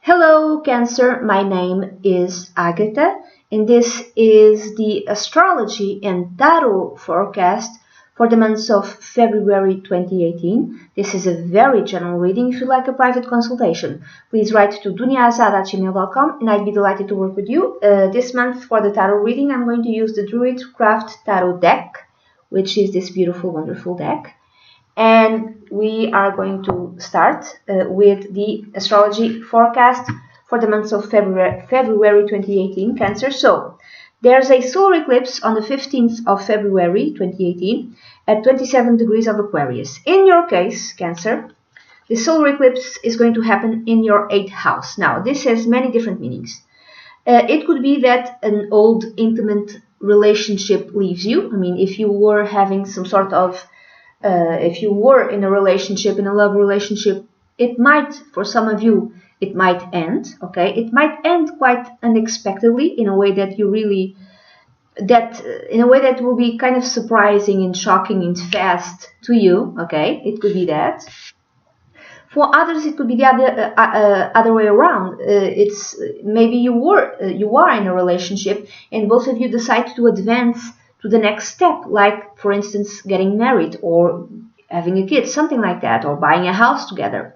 Hello, Cancer. My name is Agatha, and this is the astrology and tarot forecast for the months of February 2018. This is a very general reading. If you'd like a private consultation, please write to dunyazade@gmail.com, and I'd be delighted to work with you. This month, for the tarot reading, I'm going to use the Druidcraft Tarot deck, which is this beautiful, wonderful deck. And we are going to start with the astrology forecast for the months of February 2018, Cancer. So, there's a solar eclipse on the 15th of February 2018 at 27 degrees of Aquarius. In your case, Cancer, the solar eclipse is going to happen in your 8th house. Now, this has many different meanings. It could be that an old intimate relationship leaves you. I mean, if you were having some sort of if you were in a relationship, in a love relationship, it might, for some of you, it might end, okay? It might end quite unexpectedly in a way that you really, in a way that will be kind of surprising and shocking and fast to you, okay? It could be that. For others, it could be the other way around. It's maybe you are in a relationship and both of you decide to advance to the next step, like, for instance, getting married or having a kid, something like that, or buying a house together.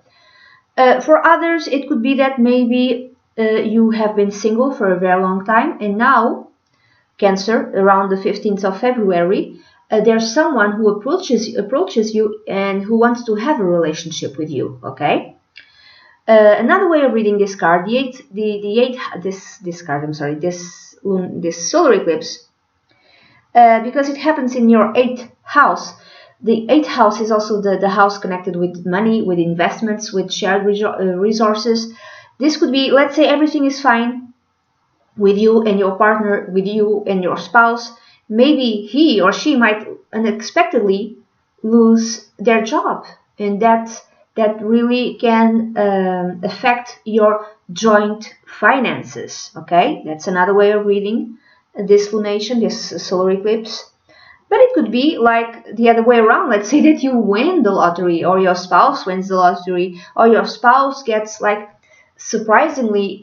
For others, it could be that maybe you have been single for a very long time, and now, Cancer, around the 15th of February, there's someone who approaches you and who wants to have a relationship with you, okay? Another way of reading this card, this solar eclipse, because it happens in your 8th house. The 8th house is also the house connected with money, with investments, with shared resources. This could be, let's say everything is fine with you and your partner, with you and your spouse. Maybe he or she might unexpectedly lose their job, and that really can affect your joint finances, okay? That's another way of reading this lunation, this solar eclipse. But it could be like the other way around. Let's say that you win the lottery, or your spouse wins the lottery, or your spouse gets like surprisingly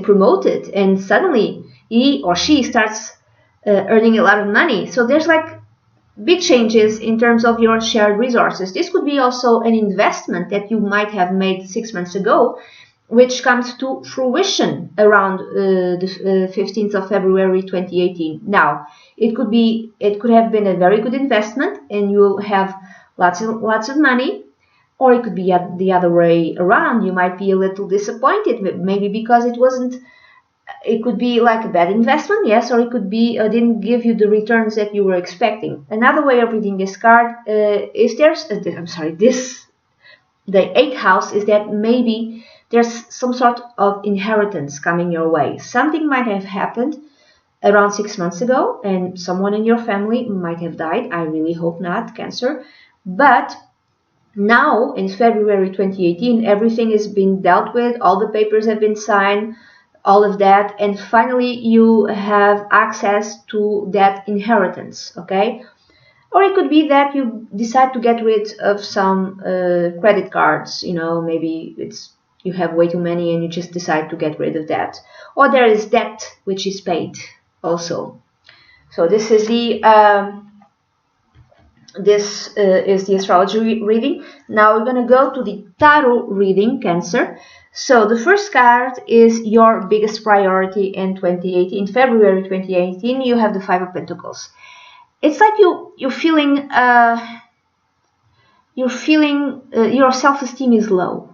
promoted, and suddenly he or she starts earning a lot of money. So there's like big changes in terms of your shared resources. This could be also an investment that you might have made 6 months ago, which comes to fruition around the 15th of February 2018. Now, it could have been a very good investment, and you will have lots of money, or it could be the other way around. You might be a little disappointed, maybe because it could be like a bad investment, yes, or it could be didn't give you the returns that you were expecting. Another way of reading this card is the 8th house is that maybe there's some sort of inheritance coming your way. Something might have happened around 6 months ago, and someone in your family might have died. I really hope not, Cancer. But now, in February 2018, everything is being dealt with. All the papers have been signed, all of that, and finally you have access to that inheritance, okay? Or it could be that you decide to get rid of some credit cards. You know, maybe you have way too many and you just decide to get rid of that. Or there is debt which is paid also. So this is the astrology reading. Now we're going to go to the tarot reading, Cancer. So the first card is your biggest priority in 2018. In February 2018, you have the Five of Pentacles. It's like you're feeling your self-esteem is low.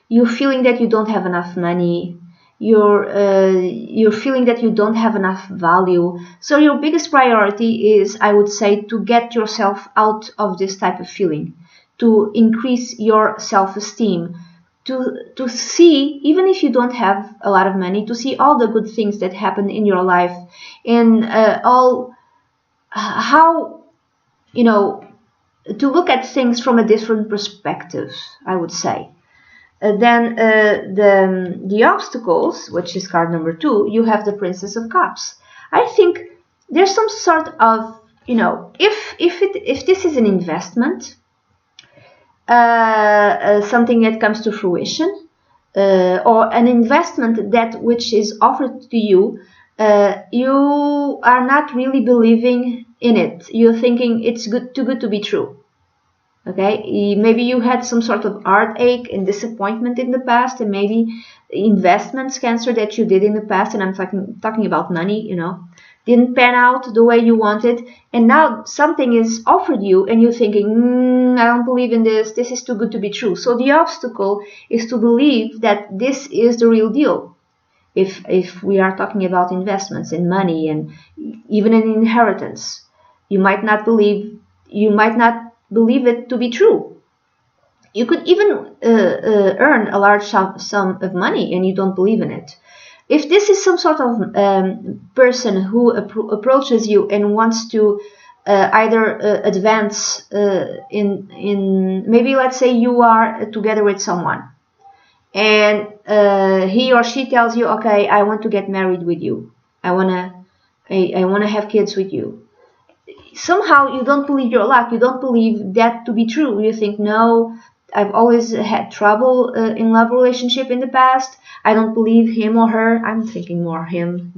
You're feeling that you don't have enough money. You're feeling that you don't have enough value. So your biggest priority is, I would say, to get yourself out of this type of feeling, to increase your self-esteem, to see, even if you don't have a lot of money, to see all the good things that happen in your life, and how, you know, to look at things from a different perspective, I would say. Then the obstacles, which is card number 2, you have the Princess of Cups. I think there's some sort of, you know, if this is an investment, something that comes to fruition, or an investment that which is offered to you, you are not really believing in it. You're thinking it's too good to be true. Okay, maybe you had some sort of heartache and disappointment in the past, and maybe investments cancer that you did in the past, and I'm talking about money, didn't pan out the way you wanted, and now something is offered you and you're thinking, I don't believe in this is too good to be true. So the obstacle is to believe that this is the real deal. If we are talking about investments in money and even an inheritance, you might not believe it to be true. You could even earn a large sum of money and you don't believe in it. If this is some sort of person who approaches you and wants to either advance in maybe, let's say you are together with someone and he or she tells you, okay, I want to get married with you, I wanna have kids with you. Somehow you don't believe your luck, you don't believe that to be true. You think, no, I've always had trouble in love relationship in the past. I don't believe him or her. I'm thinking more him.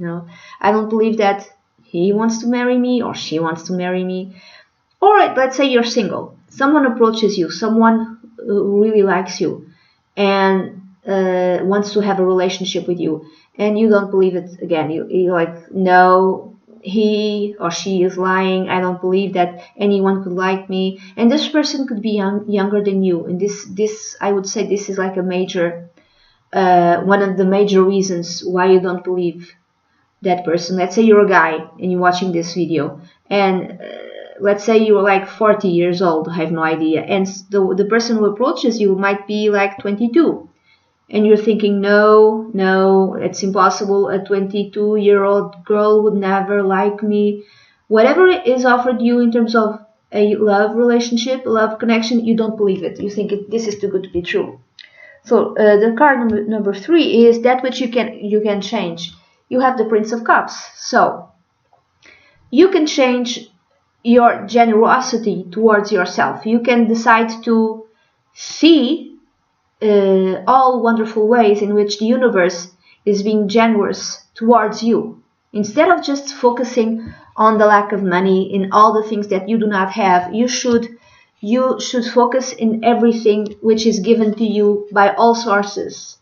I don't believe that he wants to marry me or she wants to marry me. Or let's say you're single. Someone approaches you, someone who really likes you and wants to have a relationship with you, and you don't believe it again. You're like, no, he or she is lying. I don't believe that anyone could like me. And this person could be younger than you. And this I would say this is like a major, one of the major reasons why you don't believe that person. Let's say you're a guy and you're watching this video, and let's say you're like 40 years old. I have no idea. And the person who approaches you might be like 22. And you're thinking, no, it's impossible. A 22-year-old girl would never like me. Whatever is offered you in terms of a love relationship, a love connection, you don't believe it. You think this is too good to be true. So the card number 3 is that which you can change. You have the Prince of Cups. So you can change your generosity towards yourself. You can decide to see all wonderful ways in which the universe is being generous towards you. Instead of just focusing on the lack of money, in all the things that you do not have, you should focus in everything which is given to you by all sources,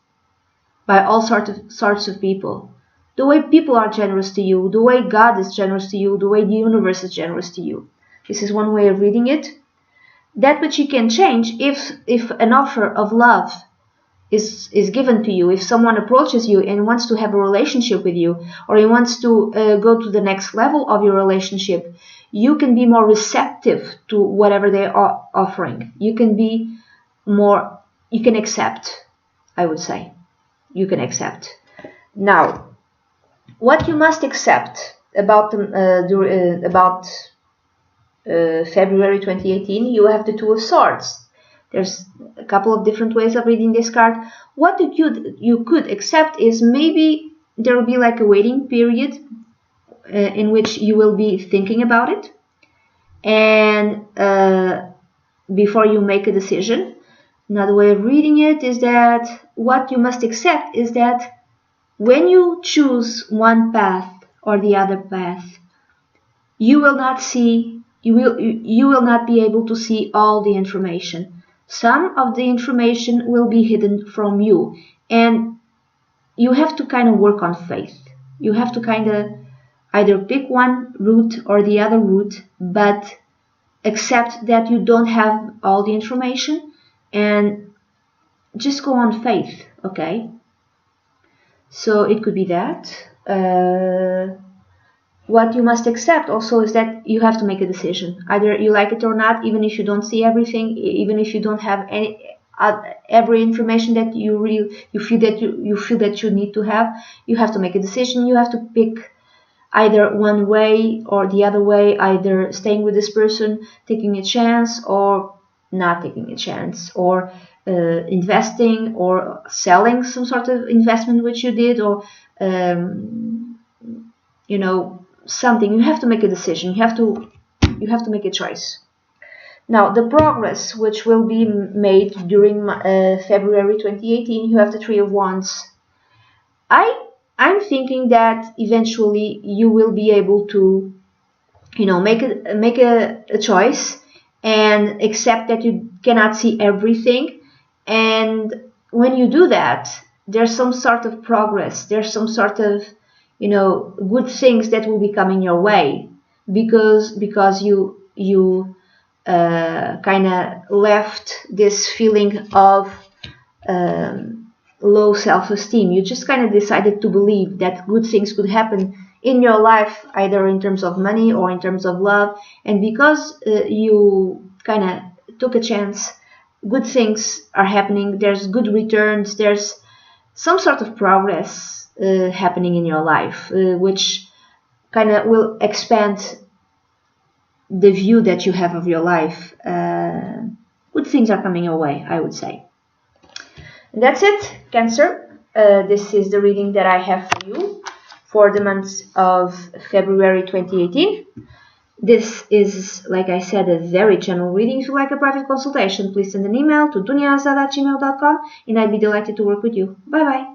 by all sorts of people. The way people are generous to you, the way God is generous to you, the way the universe is generous to you. This is one way of reading it. That which you can change if an offer of love is given to you, if someone approaches you and wants to have a relationship with you, or he wants to go to the next level of your relationship, you can be more receptive to whatever they are offering. You can accept, I would say. You can accept. Now, what you must accept about February 2018, you have the Two of Swords. There's a couple of different ways of reading this card. What you could accept is maybe there will be like a waiting period in which you will be thinking about it, and before you make a decision. Another way of reading it is that what you must accept is that when you choose one path or the other path, you will not be able to see all the information. Some of the information will be hidden from you, and you have to kind of work on faith. You have to kind of either pick one route or the other route, but accept that you don't have all the information and just go on faith, okay? So it could be that. What you must accept also is that you have to make a decision. Either you like it or not, even if you don't see everything, even if you don't have every information that you feel that you need to have, you have to make a decision. You have to pick either one way or the other way, either staying with this person, taking a chance, or not taking a chance, or investing or selling some sort of investment which you did, or something. You have to make a decision. You have to make a choice. Now, the progress which will be made during February 2018, you have the Three of Wands. I'm thinking that eventually you will be able to, make a choice and accept that you cannot see everything. And when you do that, there's some sort of progress. There's some sort of, good things that will be coming your way because you kind of left this feeling of low self-esteem. You just kind of decided to believe that good things could happen in your life, either in terms of money or in terms of love. And because you kind of took a chance, good things are happening. There's good returns. There's some sort of progress happening in your life, which kind of will expand the view that you have of your life. Good things are coming your way, I would say. And that's it, Cancer. This is the reading that I have for you for the months of February 2018. This is, like I said, a very general reading. If you like a private consultation, please send an email to dunyazade@gmail.com and I'd be delighted to work with you. Bye bye.